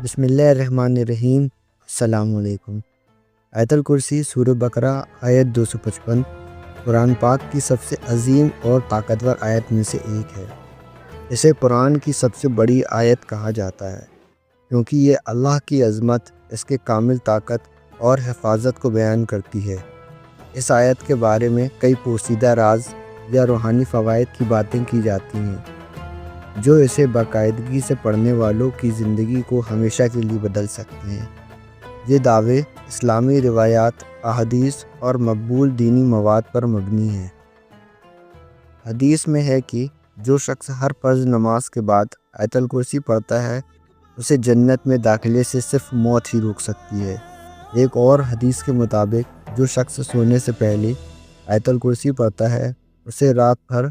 بسم اللہ الرحمن الرحیم۔ السلام علیکم۔ آیت الکرسی سورہ بقرہ آیت 255 قرآن پاک کی سب سے عظیم اور طاقتور آیت میں سے ایک ہے۔ اسے قرآن کی سب سے بڑی آیت کہا جاتا ہے کیونکہ یہ اللہ کی عظمت، اس کے کامل طاقت اور حفاظت کو بیان کرتی ہے۔ اس آیت کے بارے میں کئی پوشیدہ راز یا روحانی فوائد کی باتیں کی جاتی ہیں جو اسے باقاعدگی سے پڑھنے والوں کی زندگی کو ہمیشہ کے لیے بدل سکتے ہیں۔ یہ دعوے اسلامی روایات، احادیث اور مقبول دینی مواد پر مبنی ہیں۔ حدیث میں ہے کہ جو شخص ہر فرض نماز کے بعد آیت الکرسی پڑھتا ہے اسے جنت میں داخلے سے صرف موت ہی روک سکتی ہے۔ ایک اور حدیث کے مطابق جو شخص سونے سے پہلے آیت الکرسی پڑھتا ہے اسے رات بھر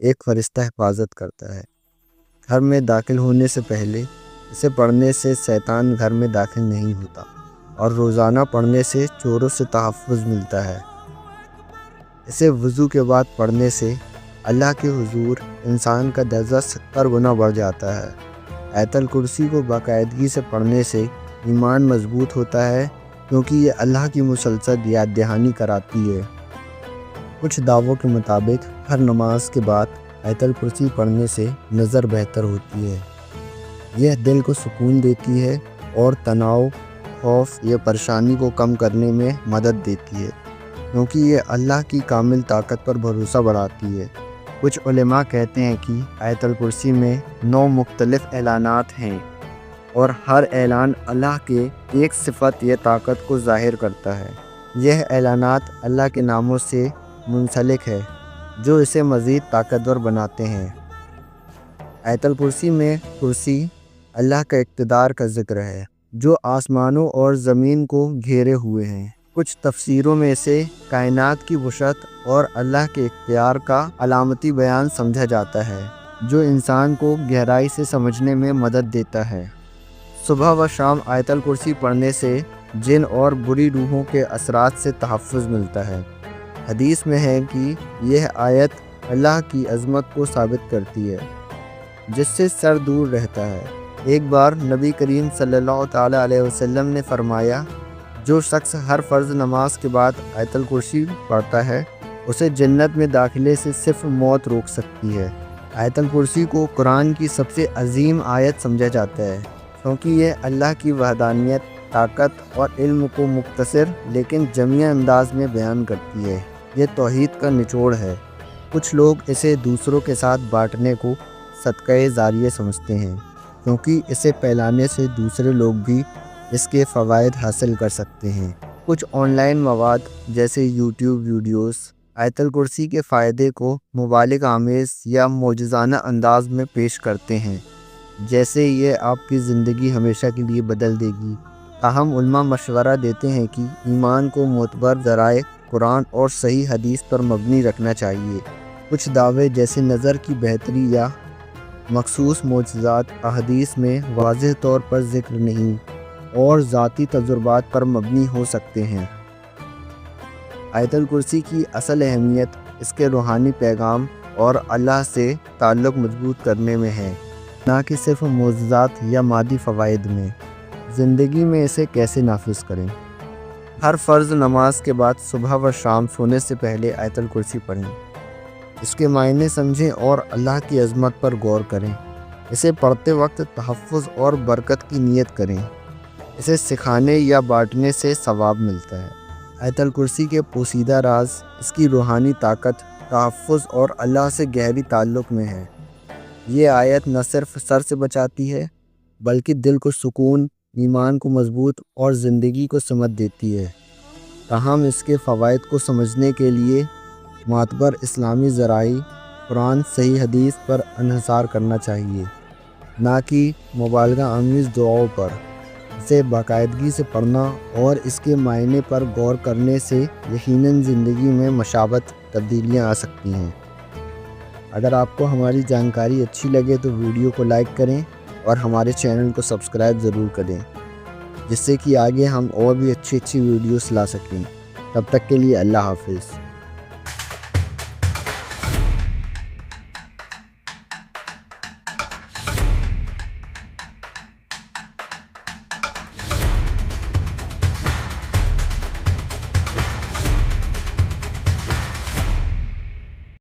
ایک فرشتہ حفاظت کرتا ہے۔ گھر میں داخل ہونے سے پہلے اسے پڑھنے سے شیطان گھر میں داخل نہیں ہوتا اور روزانہ پڑھنے سے چوروں سے تحفظ ملتا ہے۔ اسے وضو کے بعد پڑھنے سے اللہ کے حضور انسان کا درجہ 70 گنا بڑھ جاتا ہے۔ آیت الکرسی کو باقاعدگی سے پڑھنے سے ایمان مضبوط ہوتا ہے کیونکہ یہ اللہ کی مسلسل یاد دہانی کراتی ہے۔ کچھ دعووں کے مطابق ہر نماز کے بعد آیت الکرسی پڑھنے سے نظر بہتر ہوتی ہے۔ یہ دل کو سکون دیتی ہے اور تناؤ، خوف یا پریشانی کو کم کرنے میں مدد دیتی ہے کیونکہ یہ اللہ کی کامل طاقت پر بھروسہ بڑھاتی ہے۔ کچھ علماء کہتے ہیں کہ آیت الکرسی میں 9 مختلف اعلانات ہیں اور ہر اعلان اللہ کے ایک صفت یا طاقت کو ظاہر کرتا ہے۔ یہ اعلانات اللہ کے ناموں سے منسلک ہے جو اسے مزید طاقتور بناتے ہیں۔ آیت الکرسی میں کرسی اللہ کا اقتدار کا ذکر ہے جو آسمانوں اور زمین کو گھیرے ہوئے ہیں۔ کچھ تفسیروں میں اسے کائنات کی وسعت اور اللہ کے اختیار کا علامتی بیان سمجھا جاتا ہے جو انسان کو گہرائی سے سمجھنے میں مدد دیتا ہے۔ صبح و شام آیت الکرسی پڑھنے سے جن اور بری روحوں کے اثرات سے تحفظ ملتا ہے۔ حدیث میں ہے کہ یہ آیت اللہ کی عظمت کو ثابت کرتی ہے جس سے سر دور رہتا ہے۔ ایک بار نبی کریم صلی اللہ تعالیٰ علیہ وسلم نے فرمایا، جو شخص ہر فرض نماز کے بعد آیت الکرسی پڑھتا ہے اسے جنت میں داخلے سے صرف موت روک سکتی ہے۔ آیت الکرسی کو قرآن کی سب سے عظیم آیت سمجھا جاتا ہے کیونکہ یہ اللہ کی وحدانیت، طاقت اور علم کو مختصر لیکن جامع انداز میں بیان کرتی ہے۔ یہ توحید کا نچوڑ ہے۔ کچھ لوگ اسے دوسروں کے ساتھ بانٹنے کو صدقہ جاریہ سمجھتے ہیں کیونکہ اسے پھیلانے سے دوسرے لوگ بھی اس کے فوائد حاصل کر سکتے ہیں۔ کچھ آن لائن مواد جیسے یوٹیوب ویڈیوز آیت الکرسی کے فائدے کو مبالغہ آمیز یا معجزانہ انداز میں پیش کرتے ہیں جیسے یہ آپ کی زندگی ہمیشہ کے لیے بدل دے گی۔ تاہم علماء مشورہ دیتے ہیں کہ ایمان کو معتبر ذرائع قرآن اور صحیح حدیث پر مبنی رکھنا چاہیے۔ کچھ دعوے جیسے نظر کی بہتری یا مخصوص معجزات احادیث میں واضح طور پر ذکر نہیں اور ذاتی تجربات پر مبنی ہو سکتے ہیں۔ آیت الکرسی کی اصل اہمیت اس کے روحانی پیغام اور اللہ سے تعلق مضبوط کرنے میں ہے، نہ کہ صرف معجزات یا مادی فوائد میں۔ زندگی میں اسے کیسے نافذ کریں؟ ہر فرض نماز کے بعد صبح و شام سونے سے پہلے آیت الکرسی پڑھیں۔ اس کے معنی سمجھیں اور اللہ کی عظمت پر غور کریں۔ اسے پڑھتے وقت تحفظ اور برکت کی نیت کریں۔ اسے سکھانے یا بانٹنے سے ثواب ملتا ہے۔ آیت الکرسی کے پوشیدہ راز اس کی روحانی طاقت، تحفظ اور اللہ سے گہری تعلق میں ہے۔ یہ آیت نہ صرف سر سے بچاتی ہے بلکہ دل کو سکون، ایمان کو مضبوط اور زندگی کو سمت دیتی ہے۔ تاہم اس کے فوائد کو سمجھنے کے لیے معتبر اسلامی ذرائع قرآن، صحیح حدیث پر انحصار کرنا چاہیے، نہ کہ مبالغہ آمیز دعاؤں پر۔ اسے باقاعدگی سے پڑھنا اور اس کے معنی پر غور کرنے سے یقیناً زندگی میں مثبت تبدیلیاں آ سکتی ہیں۔ اگر آپ کو ہماری جانکاری اچھی لگے تو ویڈیو کو لائک کریں اور ہمارے چینل کو سبسکرائب ضرور کریں جس سے کہ آگے ہم اور بھی اچھی ویڈیوز لا سکیں۔ تب تک کے لیے اللہ حافظ۔